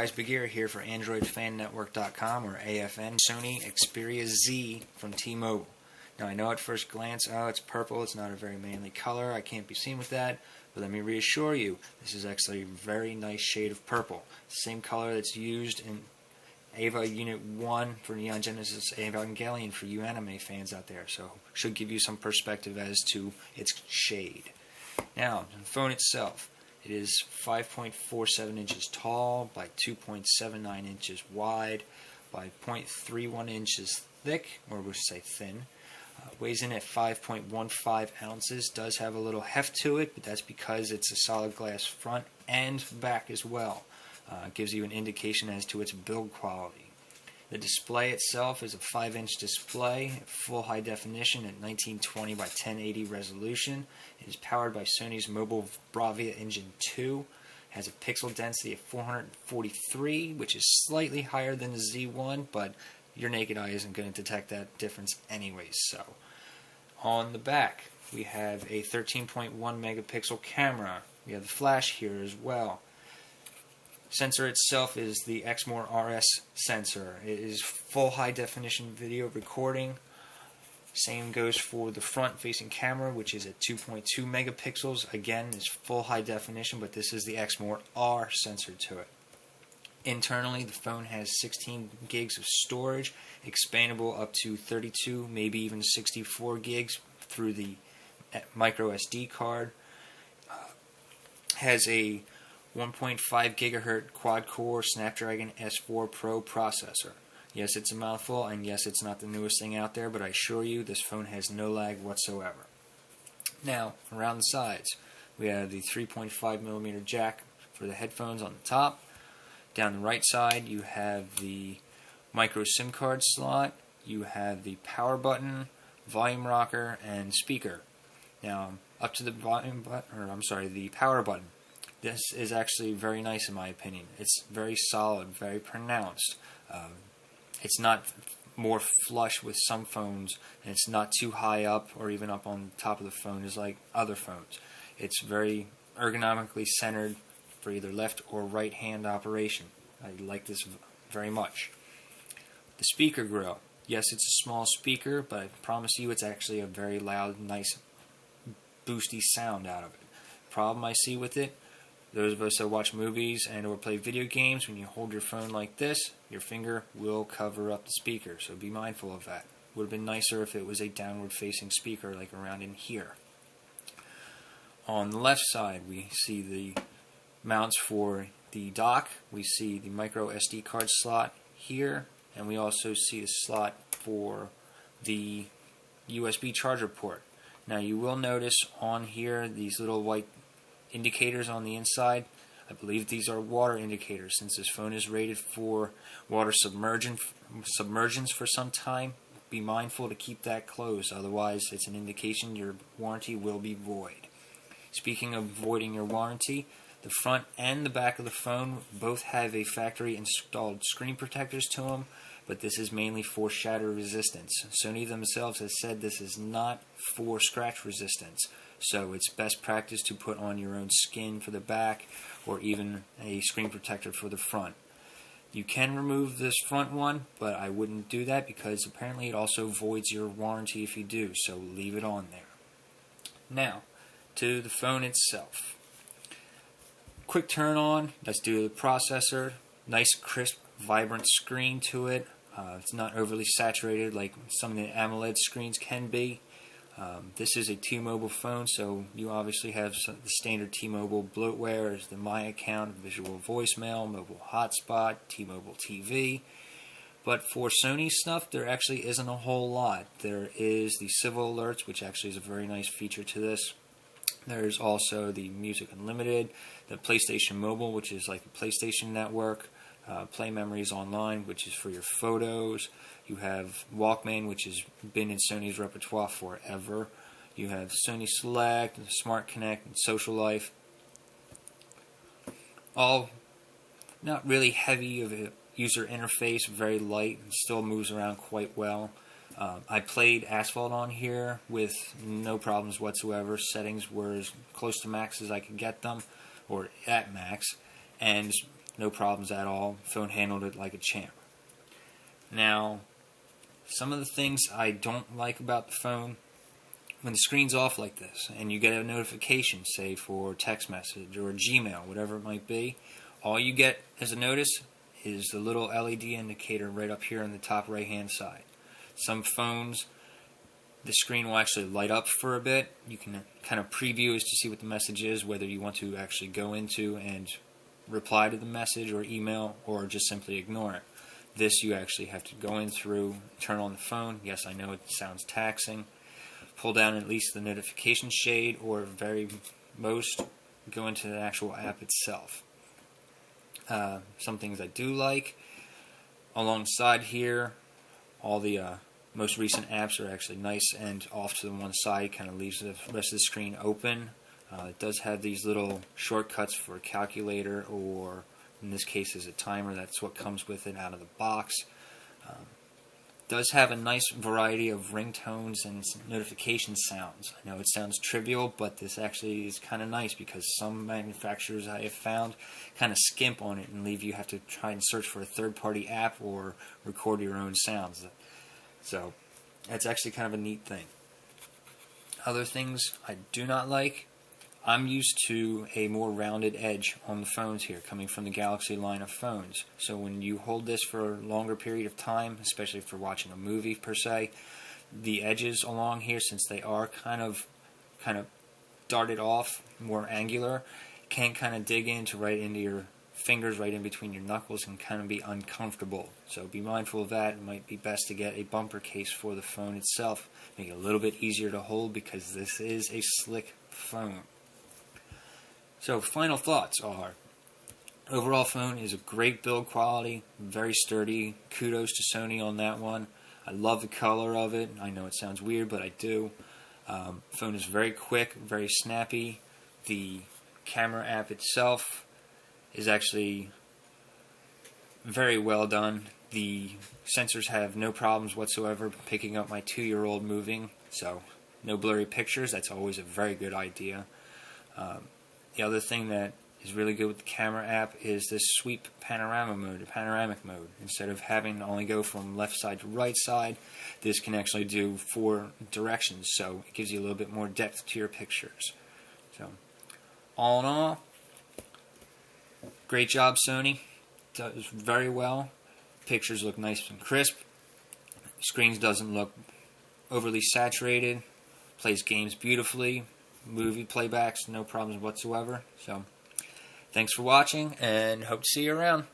Guys, Bagheera here for AndroidFanNetwork.com or AFN. Sony Xperia Z from T-Mobile. Now I know at first glance, oh, it's purple, it's not a very manly color, I can't be seen with that, but let me reassure you, this is actually a very nice shade of purple. Same color that's used in Ava Unit 1 for Neon Genesis Evangelion for you anime fans out there, so should give you some perspective as to its shade. Now, the phone itself. It is 5.47 inches tall by 2.79 inches wide by 0.31 inches thick, or we'll say thin. Weighs in at 5.15 ounces. Does have a little heft to it, but that's because it's a solid glass front and back as well. Gives you an indication as to its build quality. The display itself is a 5-inch display, full high definition at 1920 by 1080 resolution. It is powered by Sony's Mobile Bravia Engine 2. Has a pixel density of 443, which is slightly higher than the Z1, but your naked eye isn't going to detect that difference anyways. So, on the back, we have a 13.1 megapixel camera. We have the flash here as well. Sensor itself is the Exmor RS sensor. It is full high definition video recording. Same goes for the front facing camera, which is at 2.2 megapixels. Again, it's full high definition, but this is the Exmor R sensor to it. Internally, the phone has 16 gigs of storage, expandable up to 32, maybe even 64 gigs through the micro SD card. Has a 1.5 gigahertz quad-core Snapdragon S4 Pro processor. Yes, it's a mouthful, and yes, it's not the newest thing out there, but I assure you this phone has no lag whatsoever. Now, around the sides, we have the 3.5mm jack for the headphones on the top. Down the right side, you have the micro SIM card slot, you have the power button, volume rocker, and speaker. Now, up to the the power button. This is actually very nice in my opinion. It's very solid, very pronounced. It's not more flush with some phones, and it's not too high up or even up on top of the phone as like other phones. It's very ergonomically centered for either left or right hand operation. I like this very much. The speaker grill. Yes, it's a small speaker, but I promise you it's actually a very loud, nice, boosty sound out of it. Problem I see with it, those of us that watch movies and or play video games, when you hold your phone like this, your finger will cover up the speaker, so be mindful of that. Would have been nicer if it was a downward facing speaker like around in here. On the left side, we see the mounts for the dock, we see the micro SD card slot here, and we also see a slot for the USB charger port. Now you will notice on here these little white indicators on the inside. I believe these are water indicators. Since this phone is rated for water submergence for some time, be mindful to keep that closed, otherwise it's an indication your warranty will be void. Speaking of voiding your warranty, the front and the back of the phone both have a factory installed screen protectors to them, but this is mainly for shatter resistance. Sony themselves has said this is not for scratch resistance, so it's best practice to put on your own skin for the back or even a screen protector for the front. You can remove this front one, but I wouldn't do that because apparently it also voids your warranty if you do, so leave it on there. Now, to the phone itself. Quick turn on, let's do the processor. Nice, crisp, vibrant screen to it. It's not overly saturated like some of the AMOLED screens can be. This is a T-Mobile phone, so you obviously have the standard T-Mobile bloatware as the My Account, visual voicemail, mobile hotspot, T-Mobile TV. But for Sony stuff, there actually isn't a whole lot. There is the civil alerts, which actually is a very nice feature to this. There's also the Music Unlimited, the PlayStation Mobile, which is like the PlayStation Network, Play Memories Online, which is for your photos. You have Walkman, which has been in Sony's repertoire forever. You have Sony Select, Smart Connect, and Social Life. All not really heavy of a user interface, very light, and still moves around quite well. I played Asphalt on here with no problems whatsoever. Settings were as close to max as I could get them, or at max, and No problems at all. Phone handled it like a champ. Now, some of the things I don't like about the phone, when the screen's off like this and you get a notification, say for text message or Gmail, whatever it might be, all you get as a notice is the little LED indicator right up here on the top right hand side. Some phones, the screen will actually light up for a bit. You can kind of preview as to see what the message is, whether you want to actually go into and reply to the message or email, or just simply ignore it. This you actually have to go in through, turn on the phone. Yes, I know it sounds taxing. Pull down at least the notification shade, or very most, go into the actual app itself. Some things I do like, alongside here, all the most recent apps are actually nice and off to the one side, kind of leaves the rest of the screen open. It does have these little shortcuts for a calculator, or in this case is a timer. That's what comes with it out of the box. Does have a nice variety of ringtones and notification sounds. I know it sounds trivial, but this actually is kind of nice, because some manufacturers I have found kind of skimp on it and leave you have to try and search for a third-party app or record your own sounds. So that's actually kind of a neat thing. Other things I do not like, I'm used to a more rounded edge on the phones here, coming from the Galaxy line of phones. So when you hold this for a longer period of time, especially for watching a movie per se, the edges along here, since they are kind of darted off, more angular, can kind of dig right into your fingers, right in between your knuckles, and kind of be uncomfortable. So be mindful of that. It might be best to get a bumper case for the phone itself, make it a little bit easier to hold, because this is a slick phone. So final thoughts are, overall phone is a great build quality, very sturdy. Kudos to Sony on that one. I love the color of it. I know it sounds weird, but I do. Phone is very quick, very snappy. The camera app itself is actually very well done. The sensors have no problems whatsoever picking up my 2-year-old moving, so no blurry pictures. That's always a very good idea. The other thing that is really good with the camera app is this sweep panoramic mode. Instead of having to only go from left side to right side, this can actually do 4 directions, so it gives you a little bit more depth to your pictures. So, all in all, great job, Sony. Does very well. Pictures look nice and crisp. Screens doesn't look overly saturated. Plays games beautifully. Movie playbacks, no problems whatsoever. So, thanks for watching, and hope to see you around.